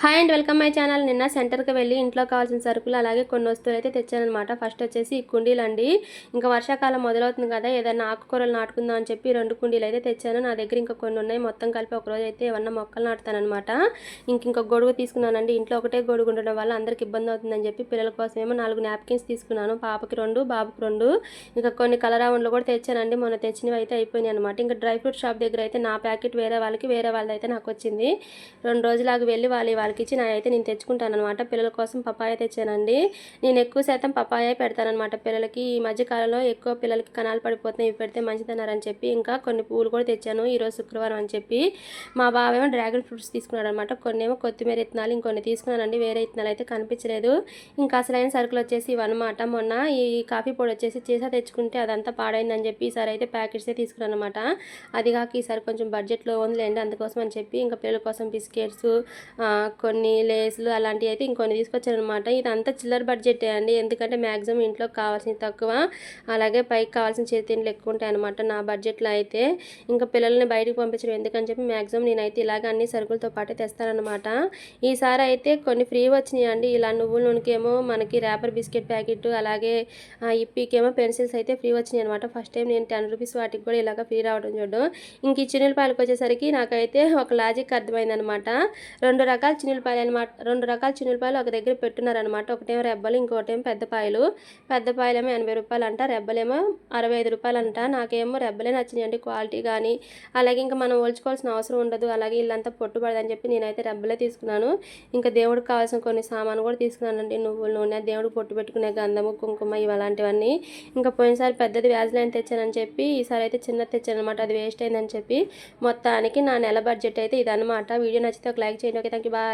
Hi and welcome my channel. నిన్న సెంటర్కి వెళ్ళి ఇంట్లో కావాల్సిన సరుకులు అలాగే కొన్ని వస్తువులు అయితే తెచ్చానమాట. ఫస్ట్ వచ్చేసి ఈ కుండీలు అండి. ఇంకా వర్షాకాలం మొదలవుతుంది కదా, ఏదైనా ఆకుకూరలు నాటుకుందాం అని చెప్పి 2 కుండీలు అయితే తెచ్చాను. నా దగ్గర ఇంకా కొన్ని ఉన్నాయి. మొత్తం కలిపి ఒకరోజు అయితే ఏమన్నా మొక్కలు నాటుతానమాట. ఇంకొక గొడుగు తీసుకున్నానండి. ఇంట్లో ఒకటే గొడుగు ఉండడం వల్ల అందరికి ఇబ్బంది అవుతుందని చెప్పి పిల్లల కోసం ఏమో 4 నాప్కిన్స్ తీసుకున్నాను. పాపకి 2, బాబుకి 2. ఇంకా కొన్ని కలర్ రౌండ్లు కూడా తెచ్చానండి. మొన్న తెచ్చినవి అయితే అయిపోయినాయి అనమాట. ఇంకా డ్రై ఫ్రూట్ షాప్ దగ్గర అయితే నా ప్యాకెట్ వేరే వాళ్ళది అయితే నాకు వచ్చింది. 2 రోజులాగా వెళ్ళి వాళ్ళకి ఇచ్చి అయితే నేను తెచ్చుకుంటాను అనమాట. పిల్లల కోసం పపాయ తెచ్చానండి. నేను ఎక్కువ శాతం పపాయ పెడతానమాట పిల్లలకి. ఈ మధ్య కాలంలో ఎక్కువ పిల్లలకి కణాలు పడిపోతున్నాయి, ఇవి పెడితే మంచిదన్నారని చెప్పి ఇంకా కొన్ని పూలు కూడా తెచ్చాను ఈరోజు శుక్రవారం అని చెప్పి. మా బావేమో డ్రాగన్ ఫ్రూట్స్ తీసుకున్నాడు అనమాట. కొన్ని ఏమో కొత్తిమీర ఇత్తనాలు, ఇంకొన్ని తీసుకున్నానండి. వేరే ఇత్తనాలు అయితే కనిపించలేదు. ఇంకా అసలైన సరుకులు వచ్చేసి ఇవన్నమాట. మొన్న ఈ కాఫీ పొడి వచ్చేసి చేసా తెచ్చుకుంటే అదంతా పాడైందని చెప్పి ఈసారి అయితే ప్యాకెట్సే తీసుకున్నాను అనమాట. అది కాక ఈసారి కొంచెం బడ్జెట్లో ఉందిలేండి, అందుకోసం అని చెప్పి ఇంకా పిల్లల కోసం బిస్కెట్స్, కొన్ని లేస్లు అలాంటివి అయితే ఇంకొన్ని తీసుకొచ్చానమాట. ఇదంతా చిల్లర బడ్జెటే అండి, ఎందుకంటే మ్యాక్సిమం ఇంట్లో కావాల్సిన తక్కువ, అలాగే పైకి కావాల్సిన చిరుతిండ్లు ఎక్కువ ఉంటాయి అనమాట నా బడ్జెట్లో అయితే. ఇంకా పిల్లల్ని బయటకు పంపించడం ఎందుకని చెప్పి మ్యాక్సిమం నేనైతే ఇలాగ అన్ని సరుకులతో పాటు తెస్తానమాట. ఈసారి అయితే కొన్ని ఫ్రీ వచ్చినాయి అండి. ఇలా నువ్వుల నూనెకేమో మనకి ర్యాపర్ బిస్కెట్ ప్యాకెట్, అలాగే ఇప్పీకేమో పెన్సిల్స్ అయితే ఫ్రీ వచ్చినాయి అనమాట. ఫస్ట్ టైం నేను 10 రూపీస్ వాటికి కూడా ఇలాగ ఫ్రీ రావడం చూడడం. ఇంక ఈ చిన్నులపాయలకు వచ్చేసరికి నాకైతే ఒక లాజిక్ అర్థమైందనమాట. 2 రకాల చిన్నులపాయలు అనమాట. 2 రకాల చిన్నులపాయలు ఒక దగ్గర పెట్టున్నారనమాట. ఒకటేమో రెబ్బలు, ఇంకోటేమో పెద్ద పాయలు. పెద్ద పాయలేమో 80 రూపాయలు అంట, రెబ్బలేమో 65 రూపాయలు అంట. నాకేమో రెబ్బలే నచ్చినాయండి, క్వాలిటీ కానీ అలాగే ఇంకా మనం ఒలుచుకోవాల్సిన అవసరం ఉండదు, అలాగే ఇల్లంతా పొట్టుపడదని చెప్పి నేనైతే రెబ్బలే తీసుకున్నాను. ఇంకా దేవుడికి కావాల్సిన కొన్ని సామాను కూడా తీసుకున్నానండి. నువ్వుల నూనె, దేవుడికి పొట్టు పెట్టుకునే గంధము, కుంకుమ, ఇవి అలాంటివన్నీ. ఇంకా పోయినసారి పెద్దది వ్యాజ్లైన్ తెచ్చానని చెప్పి ఈసారి అయితే చిన్నది తెచ్చాను అనమాట. అది వేస్ట్ అయిందని చెప్పి మొత్తానికి నా నెల బడ్జెట్ అయితే ఇదనమాట. వీడియో నచ్చితే ఒక లైక్ చేయండి. Okay, thank you, bye.